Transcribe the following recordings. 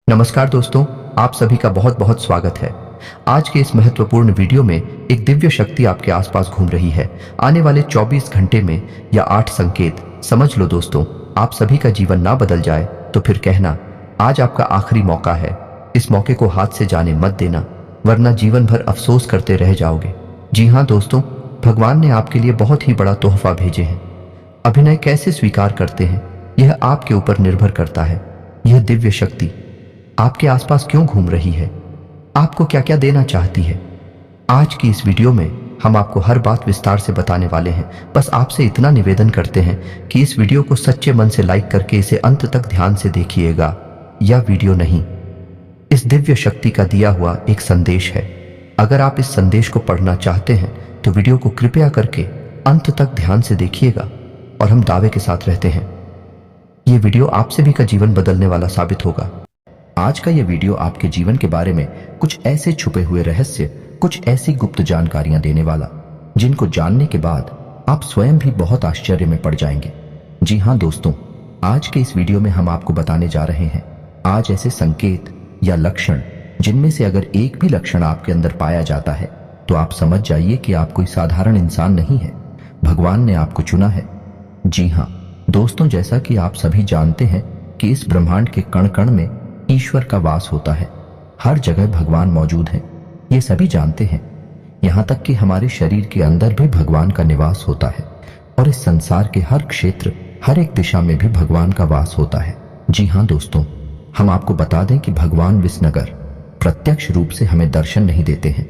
नमस्कार दोस्तों, आप सभी का बहुत बहुत स्वागत है। आज के इस महत्वपूर्ण वीडियो में एक दिव्य शक्ति आपके आसपास घूम रही है। आने वाले 24 घंटे में या 8 संकेत समझ लो दोस्तों, आप सभी का जीवन ना बदल जाए तो फिर कहना आज आपका आखिरी मौका है। इस मौके को हाथ से जाने मत देना, वरना जीवन भर अफसोस करते रह जाओगे। जी हाँ दोस्तों, भगवान ने आपके लिए बहुत ही बड़ा तोहफा भेजे हैं। अभिनय कैसे स्वीकार करते हैं यह आपके ऊपर निर्भर करता है। यह दिव्य शक्ति आपके आसपास क्यों घूम रही है, आपको क्या क्या देना चाहती है, आज की इस वीडियो में हम आपको हर बात विस्तार से बताने वाले हैं। बस आपसे इतना निवेदन करते हैं कि इस वीडियो को सच्चे मन से लाइक करके इसे अंत तक ध्यान से देखिएगा। यह वीडियो नहीं, इस दिव्य शक्ति का दिया हुआ एक संदेश है। अगर आप इस संदेश को पढ़ना चाहते हैं तो वीडियो को कृपया करके अंत तक ध्यान से देखिएगा। और हम दावे के साथ रहते हैं, ये वीडियो आप सभी का जीवन बदलने वाला साबित होगा। आज का ये वीडियो आपके जीवन के बारे में कुछ ऐसे छुपे हुए रहस्य, कुछ ऐसी गुप्त जानकारियां देने वाला, जिनको जानने के बाद आप स्वयं भी बहुत आश्चर्य में पड़ जाएंगे। जी हाँ दोस्तों, आज के इस वीडियो में हम आपको बताने जा रहे हैं आज ऐसे संकेत या लक्षण जिनमें से अगर एक भी लक्षण आपके अंदर पाया जाता है तो आप समझ जाइए कि आप कोई साधारण इंसान नहीं है, भगवान ने आपको चुना है। जी हाँ दोस्तों, जैसा कि आप सभी जानते हैं कि इस ब्रह्मांड के कण कण में ईश्वर का वास होता है। हर जगह भगवान मौजूद है, ये सभी जानते हैं। यहाँ तक कि हमारे शरीर के अंदर भी भगवान का निवास होता है और इस संसार के हर क्षेत्र, हर एक दिशा में भी भगवान का वास होता है। जी हाँ दोस्तों, हम आपको बता दें कि भगवान विसनगर प्रत्यक्ष रूप से हमें दर्शन नहीं देते हैं,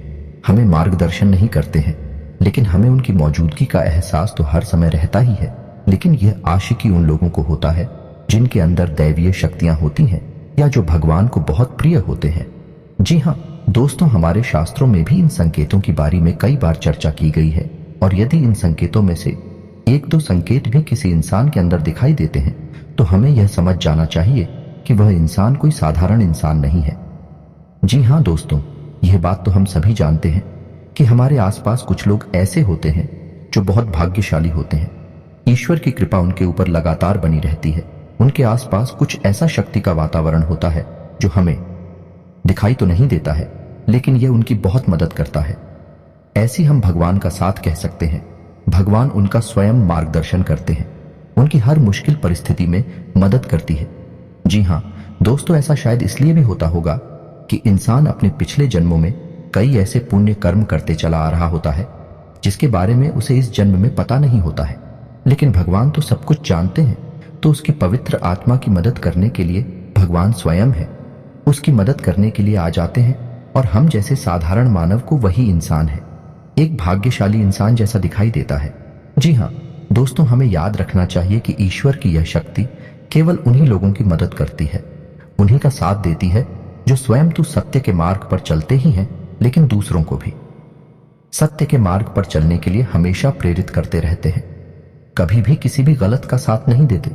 हमें मार्गदर्शन नहीं करते हैं, लेकिन हमें उनकी मौजूदगी का एहसास तो हर समय रहता ही है। लेकिन यह आशिकी उन लोगों को होता है जिनके अंदर दैवीय शक्तियां होती हैं या जो भगवान को बहुत प्रिय होते हैं। जी हाँ दोस्तों, हमारे शास्त्रों में भी इन संकेतों की बारे में कई बार चर्चा की गई है। और यदि इन संकेतों में से एक दो संकेत भी किसी इंसान के अंदर दिखाई देते हैं तो हमें यह समझ जाना चाहिए कि वह इंसान कोई साधारण इंसान नहीं है। जी हाँ दोस्तों, यह बात तो हम सभी जानते हैं कि हमारे आसपास कुछ लोग ऐसे होते हैं जो बहुत भाग्यशाली होते हैं। ईश्वर की कृपा उनके ऊपर लगातार बनी रहती है। उनके आसपास कुछ ऐसा शक्ति का वातावरण होता है जो हमें दिखाई तो नहीं देता है, लेकिन यह उनकी बहुत मदद करता है। ऐसी हम भगवान का साथ कह सकते हैं। भगवान उनका स्वयं मार्गदर्शन करते हैं, उनकी हर मुश्किल परिस्थिति में मदद करती है। जी हाँ दोस्तों, ऐसा शायद इसलिए भी होता होगा कि इंसान अपने पिछले जन्मों में कई ऐसे पुण्य कर्म करते चला आ रहा होता है जिसके बारे में उसे इस जन्म में पता नहीं होता है। लेकिन भगवान तो सब कुछ जानते हैं, तो उसकी पवित्र आत्मा की मदद करने के लिए भगवान स्वयं है, उसकी मदद करने के लिए आ जाते हैं। और हम जैसे साधारण मानव को वही इंसान है, एक भाग्यशाली इंसान जैसा दिखाई देता है। जी हाँ दोस्तों, हमें याद रखना चाहिए कि ईश्वर की यह शक्ति केवल उन्हीं लोगों की मदद करती है, उन्हीं का साथ देती है जो स्वयं तो सत्य के मार्ग पर चलते ही हैं, लेकिन दूसरों को भी सत्य के मार्ग पर चलने के लिए हमेशा प्रेरित करते रहते हैं। कभी भी किसी भी गलत का साथ नहीं देते,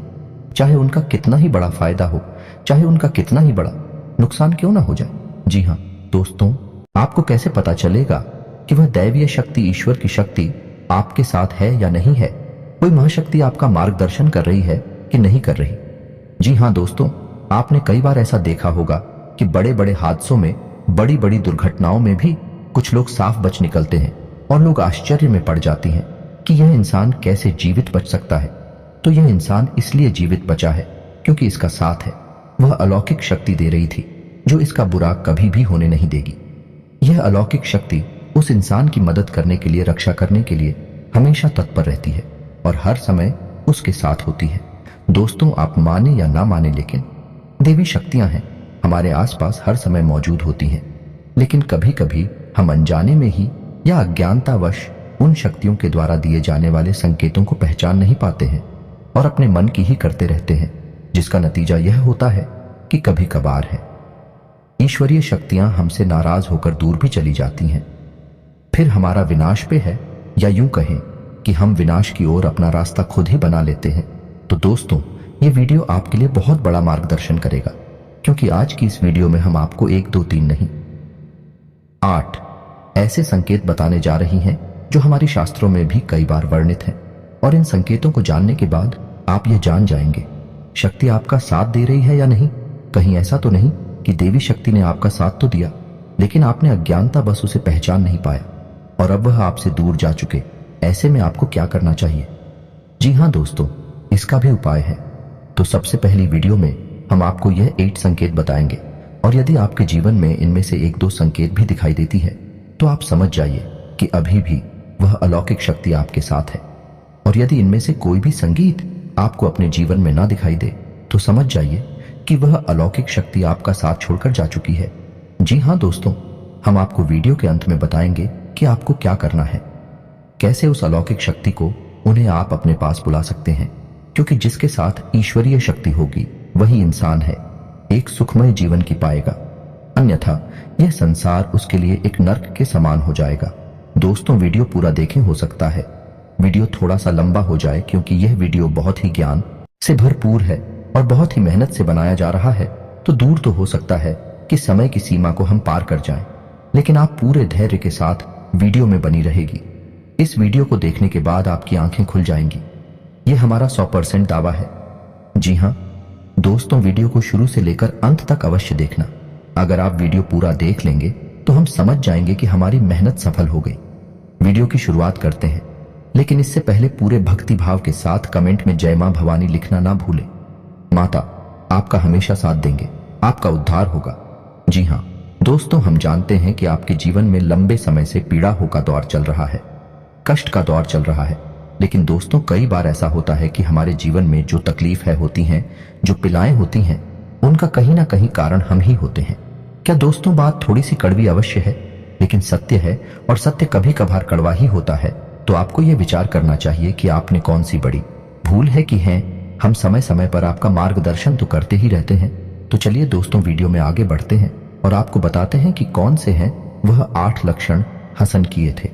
चाहे उनका कितना ही बड़ा फायदा हो, चाहे उनका कितना ही बड़ा नुकसान क्यों ना हो जाए। जी हाँ दोस्तों, आपको कैसे पता चलेगा कि वह दैवीय शक्ति, ईश्वर की शक्ति आपके साथ है या नहीं है? कोई महाशक्ति आपका मार्गदर्शन कर रही है कि नहीं कर रही? जी हाँ दोस्तों, आपने कई बार ऐसा देखा होगा कि बड़े बड़े हादसों में, बड़ी बड़ी दुर्घटनाओं में भी कुछ लोग साफ बच निकलते हैं और लोग आश्चर्य में पड़ जाते हैं कि यह इंसान कैसे जीवित बच सकता है। तो यह इंसान इसलिए जीवित बचा है क्योंकि इसका साथ है, वह अलौकिक शक्ति दे रही थी जो इसका बुरा कभी भी होने नहीं देगी। यह अलौकिक शक्ति उस इंसान की मदद करने के लिए, रक्षा करने के लिए हमेशा तत्पर रहती है और हर समय उसके साथ होती है। दोस्तों, आप माने या ना माने, लेकिन देवी शक्तियां हैं, हमारे आसपास हर समय मौजूद होती हैं। लेकिन कभी कभी हम अनजाने में ही या अज्ञानतावश उन शक्तियों के द्वारा दिए जाने वाले संकेतों को पहचान नहीं पाते हैं और अपने मन की ही करते रहते हैं, जिसका नतीजा यह होता है कि कभी कभार है ईश्वरीय शक्तियां हमसे नाराज होकर दूर भी चली जाती हैं। फिर हमारा विनाश पे है, या यूं कहें कि हम विनाश की ओर अपना रास्ता खुद ही बना लेते हैं। तो दोस्तों, ये वीडियो आपके लिए बहुत बड़ा मार्गदर्शन करेगा, क्योंकि आज की इस वीडियो में हम आपको 1, 2, 3 नहीं 8 ऐसे संकेत बताने जा रही हैं जो हमारे शास्त्रों में भी कई बार वर्णित हैं। और इन संकेतों को जानने के बाद आप यह जान जाएंगे शक्ति आपका साथ दे रही है या नहीं। कहीं ऐसा तो नहीं कि देवी शक्ति ने आपका साथ तो दिया, लेकिन आपने अज्ञानता बस उसे पहचान नहीं पाया और अब वह आपसे दूर जा चुके। ऐसे में आपको क्या करना चाहिए? जी हाँ दोस्तों, इसका भी उपाय है। तो सबसे पहली वीडियो में हम आपको यह 8 संकेत बताएंगे और यदि आपके जीवन में इनमें से 1-2 संकेत भी दिखाई देती है तो आप समझ जाइए कि अभी भी वह अलौकिक शक्ति आपके साथ है। और यदि इनमें से कोई भी संगीत आपको अपने जीवन में ना दिखाई दे तो समझ जाइए कि वह अलौकिक शक्ति आपका साथ छोड़कर जा चुकी है। जी हाँ दोस्तों, हम आपको वीडियो के अंत में बताएंगे कि आपको क्या करना है, कैसे उस अलौकिक शक्ति को उन्हें आप अपने पास बुला सकते हैं, क्योंकि जिसके साथ ईश्वरीय शक्ति होगी वही इंसान है, एक सुखमय जीवन की पाएगा, अन्यथा यह संसार उसके लिए एक नर्क के समान हो जाएगा। दोस्तों वीडियो पूरा देखें, हो सकता है वीडियो थोड़ा सा लंबा हो जाए क्योंकि यह वीडियो बहुत ही ज्ञान से भरपूर है और बहुत ही मेहनत से बनाया जा रहा है, तो दूर तो हो सकता है कि समय की सीमा को हम पार कर जाएं, लेकिन आप पूरे धैर्य के साथ वीडियो में बनी रहेगी। इस वीडियो को देखने के बाद आपकी आंखें खुल जाएंगी, यह हमारा 100% दावा है। जी हाँ दोस्तों, वीडियो को शुरू से लेकर अंत तक अवश्य देखना। अगर आप वीडियो पूरा देख लेंगे तो हम समझ जाएंगे कि हमारी मेहनत सफल हो गई। वीडियो की शुरुआत करते हैं, लेकिन इससे पहले पूरे भक्ति भाव के साथ कमेंट में जय मां भवानी लिखना ना भूलें। माता आपका हमेशा साथ देंगे, आपका उद्धार होगा। जी हाँ दोस्तों, हम जानते हैं कि आपके जीवन में लंबे समय से पीड़ा का दौर चल रहा है, कष्ट का दौर चल रहा है, लेकिन दोस्तों कई बार ऐसा होता है कि हमारे जीवन में जो तकलीफें होती हैं, जो पिलाएं होती हैं, उनका कहीं ना कहीं कारण हम ही होते हैं। क्या दोस्तों बात थोड़ी सी कड़वी अवश्य है, लेकिन सत्य है और सत्य कभी कभार कड़वा ही होता है। तो आपको यह विचार करना चाहिए कि आपने कौन सी बड़ी भूल है की है। हम समय समय पर आपका मार्गदर्शन तो करते ही रहते हैं। तो चलिए दोस्तों वीडियो में आगे बढ़ते हैं और आपको बताते हैं कि कौन से हैं वह 8 लक्षण हसन किए थे,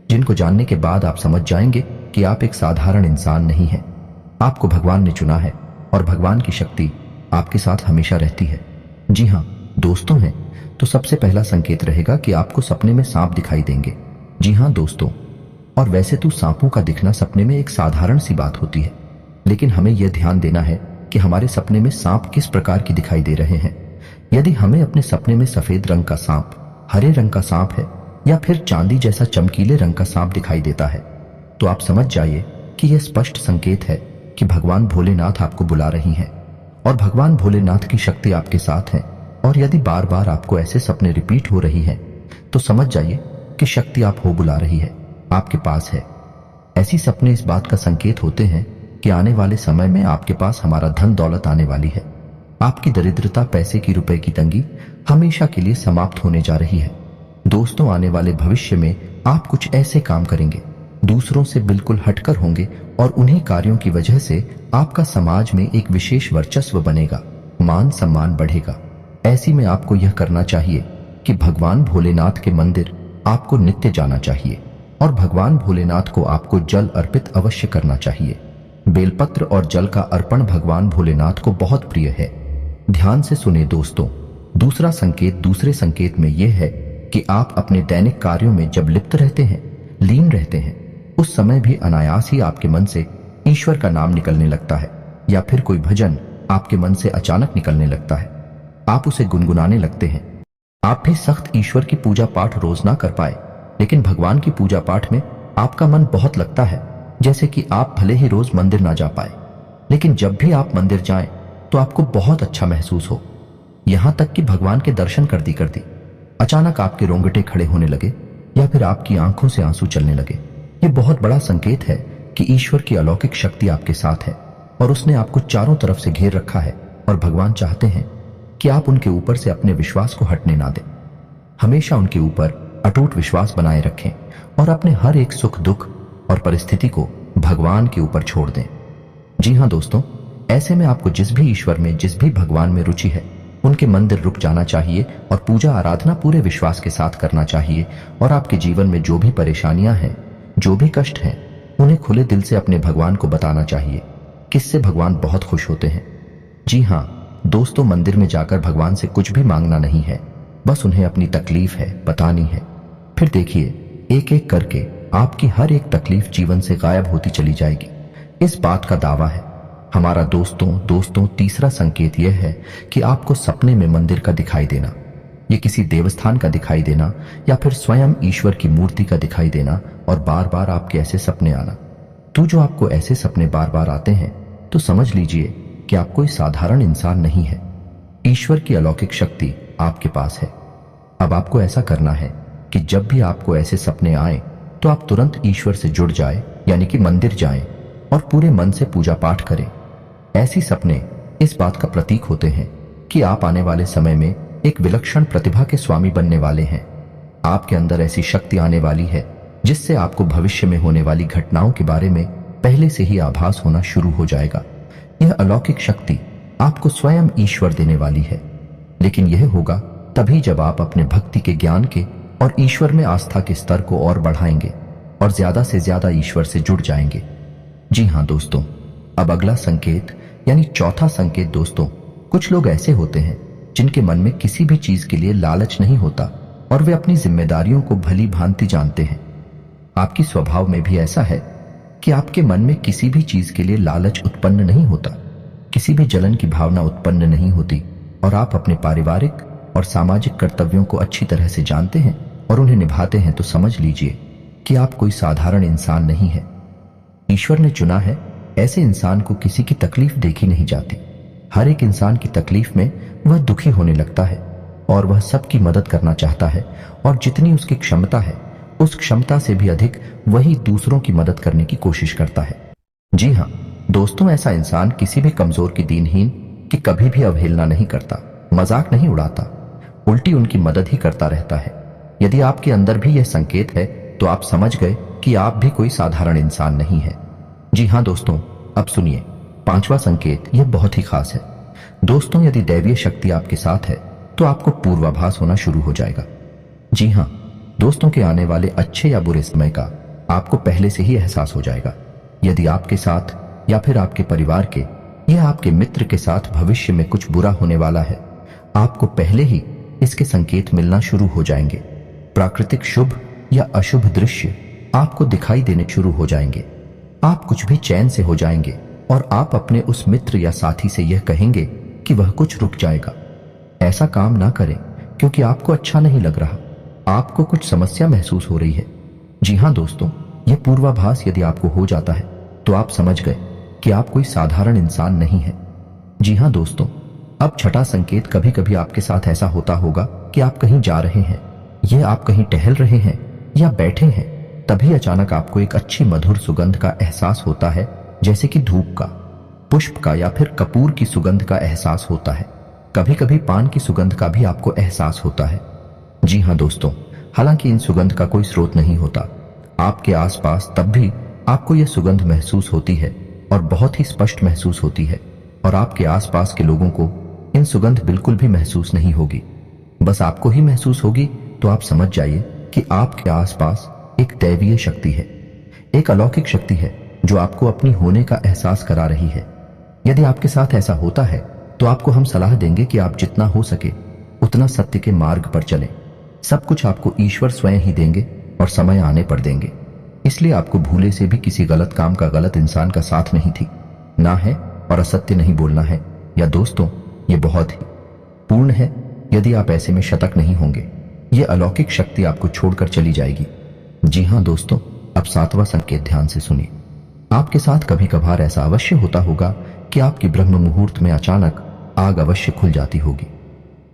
जिनको जानने के बाद आप समझ जाएंगे कि आप एक साधारण इंसान नहीं हैं। आपको भगवान ने चुना है और भगवान की शक्ति आपके साथ हमेशा रहती है। जी हाँ दोस्तों हैं, तो सबसे पहला संकेत रहेगा कि आपको सपने में सांप दिखाई देंगे। जी हाँ दोस्तों, और वैसे तो सांपों का दिखना सपने में एक साधारण सी बात होती है, लेकिन हमें यह ध्यान देना है कि हमारे सपने में सांप किस प्रकार की दिखाई दे रहे हैं। यदि हमें अपने सपने में सफेद रंग का सांप, हरे रंग का सांप है या फिर चांदी जैसा चमकीले रंग का सांप दिखाई देता है, तो आप समझ जाइए कि यह स्पष्ट संकेत है कि भगवान भोलेनाथ आपको बुला रही हैं और भगवान भोलेनाथ की शक्ति आपके साथ है। और यदि बार बार आपको ऐसे सपने रिपीट हो रही हैं, तो समझ जाइए कि शक्ति आप हो बुला रही है, आपके पास है। ऐसी सपने इस बात का संकेत होते हैं कि आने वाले समय में आपके पास हमारा धन दौलत आने वाली है। आपकी दरिद्रता, पैसे की, रुपए की तंगी हमेशा के लिए समाप्त होने जा रही है। दोस्तों आने वाले भविष्य में आप कुछ ऐसे काम करेंगे, दूसरों से बिल्कुल हटकर होंगे और उन्हीं कार्यों की वजह से आपका समाज में एक विशेष वर्चस्व बनेगा, मान सम्मान बढ़ेगा। ऐसी में आपको यह करना चाहिए कि भगवान भोलेनाथ के मंदिर आपको नित्य जाना चाहिए और भगवान भोलेनाथ को आपको जल अर्पित अवश्य करना चाहिए। बेलपत्र और जल का अर्पण भगवान भोलेनाथ को बहुत प्रिय है। ध्यान से सुने दोस्तों, दूसरा संकेत दूसरे संकेत में यह है कि आप अपने दैनिक कार्यों में जब लिप्त रहते हैं, लीन रहते हैं, उस समय भी अनायास ही आपके मन से ईश्वर का नाम निकलने लगता है या फिर कोई भजन आपके मन से अचानक निकलने लगता है। आप उसे गुनगुनाने लगते हैं। आप भी सख्त ईश्वर की पूजा पाठ रोज ना कर पाए, लेकिन भगवान की पूजा पाठ में आपका मन बहुत लगता है। जैसे कि आप भले ही रोज मंदिर ना जा पाए, लेकिन जब भी आप मंदिर जाएं तो आपको बहुत अच्छा महसूस हो। यहां तक कि भगवान के दर्शन करती करती अचानक आपके रोंगटे खड़े होने लगे या फिर आपकी आंखों से आंसू चलने लगे। ये बहुत बड़ा संकेत है कि ईश्वर की अलौकिक शक्ति आपके साथ है और उसने आपको चारों तरफ से घेर रखा है और भगवान चाहते हैं कि आप उनके ऊपर से अपने विश्वास को हटने ना दें। हमेशा उनके ऊपर अटूट विश्वास बनाए रखें और अपने हर एक सुख दुख और परिस्थिति को भगवान के ऊपर छोड़ दें। जी हाँ दोस्तों, ऐसे में आपको जिस भी ईश्वर में, जिस भी भगवान में रुचि है, उनके मंदिर रुक जाना चाहिए और पूजा आराधना पूरे विश्वास के साथ करना चाहिए। और आपके जीवन में जो भी परेशानियां हैं, जो भी कष्ट हैं, उन्हें खुले दिल से अपने भगवान को बताना चाहिए, किससे भगवान बहुत खुश होते हैं। जी हाँ दोस्तों, मंदिर में जाकर भगवान से कुछ भी मांगना नहीं है, बस उन्हें अपनी तकलीफ है बतानी है। फिर देखिए एक एक करके आपकी हर एक तकलीफ जीवन से गायब होती चली जाएगी। इस बात का दावा है। हमारा दोस्तों तीसरा संकेत यह है कि आपको सपने में मंदिर का दिखाई देना, ये किसी देवस्थान का दिखाई देना या फिर स्वयं ईश्वर की मूर्ति का दिखाई देना और बार बार आपके ऐसे सपने आना। तो जो आपको ऐसे सपने बार बार आते हैं तो समझ लीजिए कि आप कोई साधारण इंसान नहीं है। ईश्वर की अलौकिक शक्ति आपके पास है। अब आपको ऐसा करना है कि जब भी आपको ऐसे सपने आए तो आप तुरंत ईश्वर से जुड़ जाए, यानी कि मंदिर जाएं और पूरे मन से पूजा पाठ करें। ऐसी सपने इस बात का प्रतीक होते हैं कि आप आने वाले समय में एक विलक्षण प्रतिभा के स्वामी बनने वाले हैं। आपके अंदर ऐसी शक्ति आने वाली है जिससे आपको भविष्य में होने वाली घटनाओं के बारे में पहले से ही आभास होना शुरू हो जाएगा। यह अलौकिक शक्ति आपको स्वयं ईश्वर देने वाली है, लेकिन यह होगा तभी जब आप अपने भक्ति के ज्ञान के और ईश्वर में आस्था के स्तर को और बढ़ाएंगे और ज्यादा से ज्यादा ईश्वर से जुड़ जाएंगे। जी हाँ दोस्तों, अब अगला संकेत यानी चौथा संकेत दोस्तों, कुछ लोग ऐसे होते हैं जिनके मन में किसी भी चीज के लिए लालच नहीं होता और वे अपनी जिम्मेदारियों को भली भांति जानते हैं। आपकी स्वभाव में भी ऐसा है कि आपके मन में किसी भी चीज के लिए लालच उत्पन्न नहीं होता, किसी भी जलन की भावना उत्पन्न नहीं होती और आप अपने पारिवारिक और सामाजिक कर्तव्यों को अच्छी तरह से जानते हैं और उन्हें निभाते हैं। तो समझ लीजिए कि आप कोई साधारण इंसान नहीं है। ईश्वर ने चुना है ऐसे इंसान को किसी की तकलीफ देखी नहीं जाती। हर एक इंसान की तकलीफ में वह दुखी होने लगता है और वह सबकी मदद करना चाहता है और जितनी उसकी क्षमता है उस क्षमता से भी अधिक वही दूसरों की मदद करने की कोशिश करता है। जी हाँ दोस्तों, ऐसा इंसान किसी भी कमजोर की, दीनहीन की कभी भी अवहेलना नहीं करता, मजाक नहीं उड़ाता, उल्टी उनकी मदद ही करता रहता है। यदि आपके अंदर भी यह संकेत है तो आप समझ गए कि आप भी कोई साधारण इंसान नहीं है। जी हाँ दोस्तों, अब सुनिए पांचवा संकेत, यह बहुत ही खास है। दोस्तों, यदि दैवीय शक्ति आपके साथ है तो आपको पूर्वाभास होना शुरू हो जाएगा। जी हाँ दोस्तों, के आने वाले अच्छे या बुरे समय का आपको पहले से ही एहसास हो जाएगा। यदि आपके साथ या फिर आपके परिवार के या आपके मित्र के साथ भविष्य में कुछ बुरा होने वाला है, आपको पहले ही इसके संकेत मिलना शुरू हो जाएंगे। प्राकृतिक शुभ या अशुभ दृश्य आपको दिखाई देने शुरू हो जाएंगे। आप कुछ भी चैन से हो जाएंगे और आप अपने उस मित्र या साथी से यह कहेंगे कि वह कुछ रुक जाएगा, ऐसा काम ना करें क्योंकि आपको अच्छा नहीं लग रहा, आपको कुछ समस्या महसूस हो रही है। जी हाँ दोस्तों, यह पूर्वाभास यदि आपको हो जाता है तो आप समझ गए कि आप कोई साधारण इंसान नहीं है। जी हाँ दोस्तों, अब छठा संकेत, कभी कभी आपके साथ ऐसा होता होगा कि आप कहीं जा रहे हैं, यह आप कहीं टहल रहे हैं या बैठे हैं, तभी अचानक आपको एक अच्छी मधुर सुगंध का एहसास होता है, जैसे कि धूप का, पुष्प का या फिर कपूर की सुगंध का एहसास होता है। कभी कभी पान की सुगंध का भी आपको एहसास होता है। जी हाँ दोस्तों, हालांकि इन सुगंध का कोई स्रोत नहीं होता आपके आसपास, तब भी आपको यह सुगंध महसूस होती है और बहुत ही स्पष्ट महसूस होती है और आपके आसपास के लोगों को इन सुगंध बिल्कुल भी महसूस नहीं होगी, बस आपको ही महसूस होगी। तो आप समझ जाइए कि आपके आसपास एक दैवीय शक्ति है, एक अलौकिक शक्ति है जो आपको अपनी होने का एहसास करा रही है। यदि आपके साथ ऐसा होता है तो आपको हम सलाह देंगे कि आप जितना हो सके उतना सत्य के मार्ग पर चलें। सब कुछ आपको ईश्वर स्वयं ही देंगे और समय आने पर देंगे। इसलिए आपको भूले से भी किसी गलत काम का, गलत इंसान का साथ नहीं थी ना है और असत्य नहीं बोलना है। या दोस्तों, ये बहुत ही पूर्ण है। यदि आप ऐसे में शतक नहीं होंगे, ये अलौकिक शक्ति आपको छोड़कर चली जाएगी। जी हाँ दोस्तों, अब सातवां संकेत ध्यान से सुनिए। आपके साथ कभी कभार ऐसा अवश्य होता होगा कि आपकी ब्रह्म मुहूर्त में अचानक आग अवश्य खुल जाती होगी।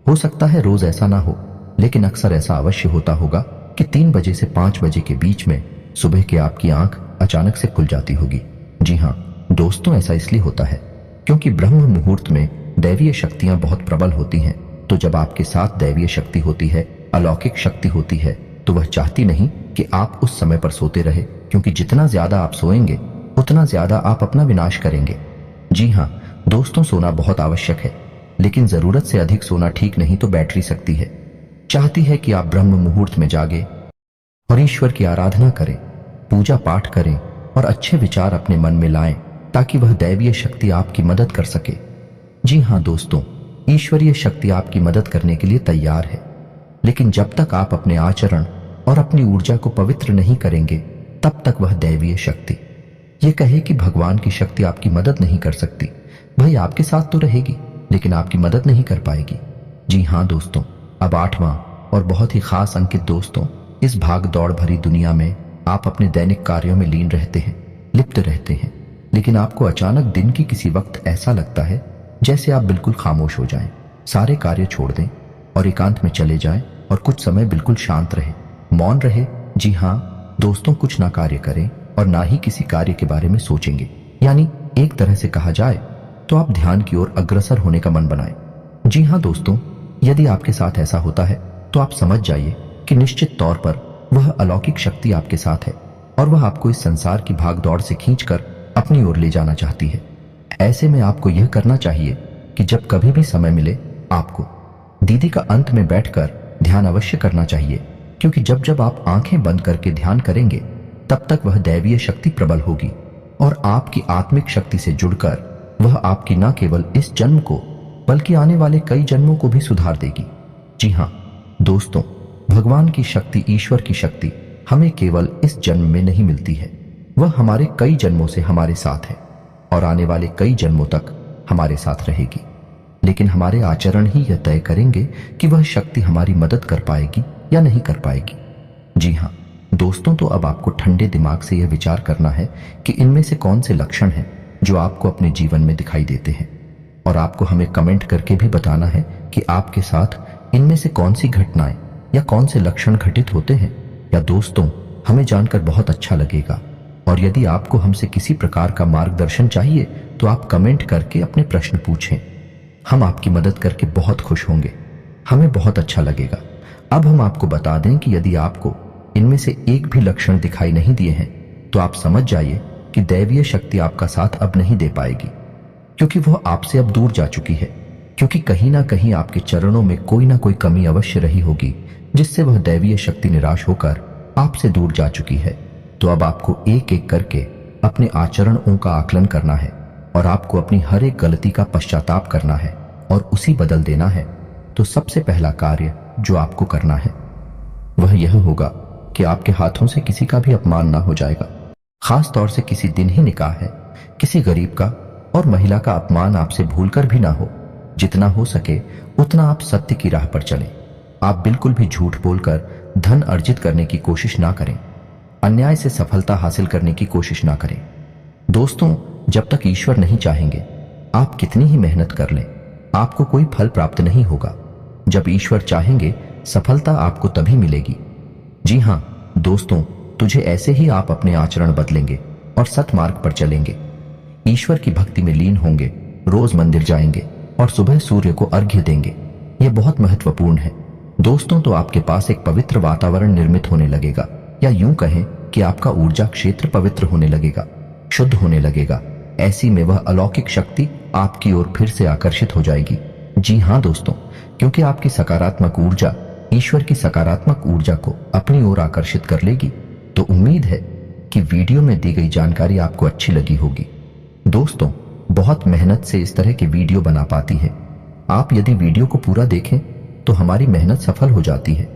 हो सकता है रोज ऐसा ना हो, लेकिन अक्सर ऐसा अवश्य होता होगा कि 3 बजे से 5 बजे के बीच में सुबह के आपकी आंख अचानक से खुल जाती होगी। जी हाँ दोस्तों, ऐसा इसलिए होता है क्योंकि ब्रह्म मुहूर्त में दैवीय शक्तियां बहुत प्रबल होती हैं। तो जब आपके साथ दैवीय शक्ति होती है, अलौकिक शक्ति होती है, तो वह चाहती नहीं कि आप उस समय पर सोते रहे, क्योंकि जितना ज्यादा आप सोएंगे उतना ज्यादा आप अपना विनाश करेंगे। जी हाँ दोस्तों, सोना बहुत आवश्यक है, लेकिन जरूरत से अधिक सोना ठीक नहीं, तो बैटरी सकती है। चाहती है कि आप ब्रह्म मुहूर्त में जागे और ईश्वर की आराधना करें, पूजा पाठ करें और अच्छे विचार अपने मन में लाएं, ताकि वह दैवीय शक्ति आपकी मदद कर सके। जी हाँ दोस्तों, ईश्वरीय शक्ति आपकी मदद करने के लिए तैयार है, लेकिन जब तक आप अपने आचरण और अपनी ऊर्जा को पवित्र नहीं करेंगे, तब तक वह दैवीय शक्ति ये कहे कि भगवान की शक्ति आपकी मदद नहीं कर सकती, भाई आपके साथ तो रहेगी लेकिन आपकी मदद नहीं कर पाएगी। जी हाँ दोस्तों, अब 8वां और बहुत ही खास अंकित दोस्तों, इस भाग दौड़ भरी दुनिया में आप अपने दैनिक कार्यों में लीन रहते हैं, लिप्त रहते हैं, लेकिन आपको अचानक दिन की किसी वक्त ऐसा लगता है जैसे आप बिल्कुल खामोश हो जाएं, सारे कार्य छोड़ दें और एकांत में चले जाएं और कुछ समय बिल्कुल शांत रहे, मौन रहे। जी हाँ दोस्तों, कुछ ना कार्य करें और ना ही किसी कार्य के बारे में सोचेंगे, यानी एक तरह से कहा जाए तो आप ध्यान की ओर अग्रसर होने का मन बनाएं। जी हाँ दोस्तों, यदि आपके साथ ऐसा होता है तो आप समझ जाइए कि निश्चित तौर पर वह अलौकिक शक्ति आपके साथ है और वह आपको इस संसार की भागदौड़ से खींचकर अपनी ओर ले जाना चाहती है। ऐसे में आपको यह करना चाहिए कि जब कभी भी समय मिले आपको दीदी का अंत में बैठकर ध्यान अवश्य करना चाहिए, क्योंकि जब जब आप आंखें बंद करके ध्यान करेंगे तब तक वह दैवीय शक्ति प्रबल होगी और आपकी आत्मिक शक्ति से जुड़कर वह आपकी न केवल इस जन्म को बल्कि आने वाले कई जन्मों को भी सुधार देगी। जी हाँ दोस्तों, भगवान की शक्ति, ईश्वर की शक्ति हमें केवल इस जन्म में नहीं मिलती है, वह हमारे कई जन्मों से हमारे साथ है और आने वाले कई जन्मों तक हमारे साथ रहेगी। लेकिन हमारे आचरण ही यह तय करेंगे कि वह शक्ति हमारी मदद कर पाएगी या नहीं कर पाएगी। जी हाँ दोस्तों, तो अब आपको ठंडे दिमाग से यह विचार करना है कि इनमें से कौन से लक्षण हैं जो आपको अपने जीवन में दिखाई देते हैं, और आपको हमें कमेंट करके भी बताना है कि आपके साथ इनमें से कौन सी घटनाएं या कौन से लक्षण घटित होते हैं। या दोस्तों, हमें जानकर बहुत अच्छा लगेगा, और यदि आपको हमसे किसी प्रकार का मार्गदर्शन चाहिए तो आप कमेंट करके अपने प्रश्न पूछें, हम आपकी मदद करके बहुत खुश होंगे, हमें बहुत अच्छा लगेगा। अब हम आपको बता दें कि यदि आपको इनमें से एक भी लक्षण दिखाई नहीं दिए हैं तो आप समझ जाइए कि दैवीय शक्ति आपका साथ अब नहीं दे पाएगी, क्योंकि वह आपसे अब दूर जा चुकी है, क्योंकि कहीं ना कहीं आपके चरणों में कोई ना कोई कमी अवश्य रही होगी जिससे वह दैवीय शक्ति निराश होकर आपसे दूर जा चुकी है। तो अब आपको एक एक करके अपने आचरणों का आकलन करना है और आपको अपनी हर एक गलती का पश्चाताप करना है और उसी बदल देना है। तो सबसे पहला कार्य जो आपको करना है वह यह होगा कि आपके हाथों से किसी का भी अपमान ना हो जाएगा, खास तौर से किसी दिन ही निकाह है, किसी गरीब का और महिला का अपमान आपसे भूलकर भी ना हो। जितना हो सके उतना आप सत्य की राह पर चलें। आप बिल्कुल भी झूठ बोलकर धन अर्जित करने की कोशिश ना करें, अन्याय से सफलता हासिल करने की कोशिश ना करें। दोस्तों, जब तक ईश्वर नहीं चाहेंगे आप कितनी ही मेहनत कर लें, आपको कोई फल प्राप्त नहीं होगा। जब ईश्वर चाहेंगे सफलता आपको तभी मिलेगी। जी हाँ दोस्तों, तुझे ऐसे ही आप अपने आचरण बदलेंगे और सतमार्ग पर चलेंगे, ईश्वर की भक्ति में लीन होंगे, रोज मंदिर जाएंगे और सुबह सूर्य को अर्घ्य देंगे। यह बहुत महत्वपूर्ण है दोस्तों। तो आपके पास एक पवित्र वातावरण निर्मित होने लगेगा, या यूं कहें कि आपका ऊर्जा क्षेत्र पवित्र होने लगेगा, शुद्ध होने लगेगा। ऐसी में वह अलौकिक शक्ति आपकी ओर फिर से आकर्षित हो जाएगी। जी हाँ दोस्तों, क्योंकि आपकी सकारात्मक ऊर्जा ईश्वर की सकारात्मक ऊर्जा को अपनी ओर आकर्षित कर लेगी। तो उम्मीद है कि वीडियो में दी गई जानकारी आपको अच्छी लगी होगी। दोस्तों, बहुत मेहनत से इस तरह की वीडियो बना पाती है। आप यदि वीडियो को पूरा देखें तो हमारी मेहनत सफल हो जाती है।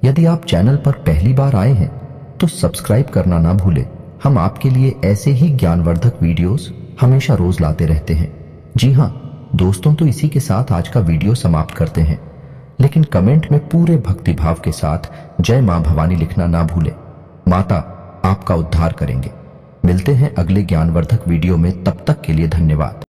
यदि आप चैनल पर पहली बार आए हैं तो सब्सक्राइब करना ना भूलें। हम आपके लिए ऐसे ही ज्ञानवर्धक वीडियोस हमेशा रोज लाते रहते हैं। जी हाँ दोस्तों, तो इसी के साथ आज का वीडियो समाप्त करते हैं, लेकिन कमेंट में पूरे भक्तिभाव के साथ जय मां भवानी लिखना ना भूलें। माता आपका उद्धार करेंगे। मिलते हैं अगले ज्ञानवर्धक वीडियो में, तब तक के लिए धन्यवाद।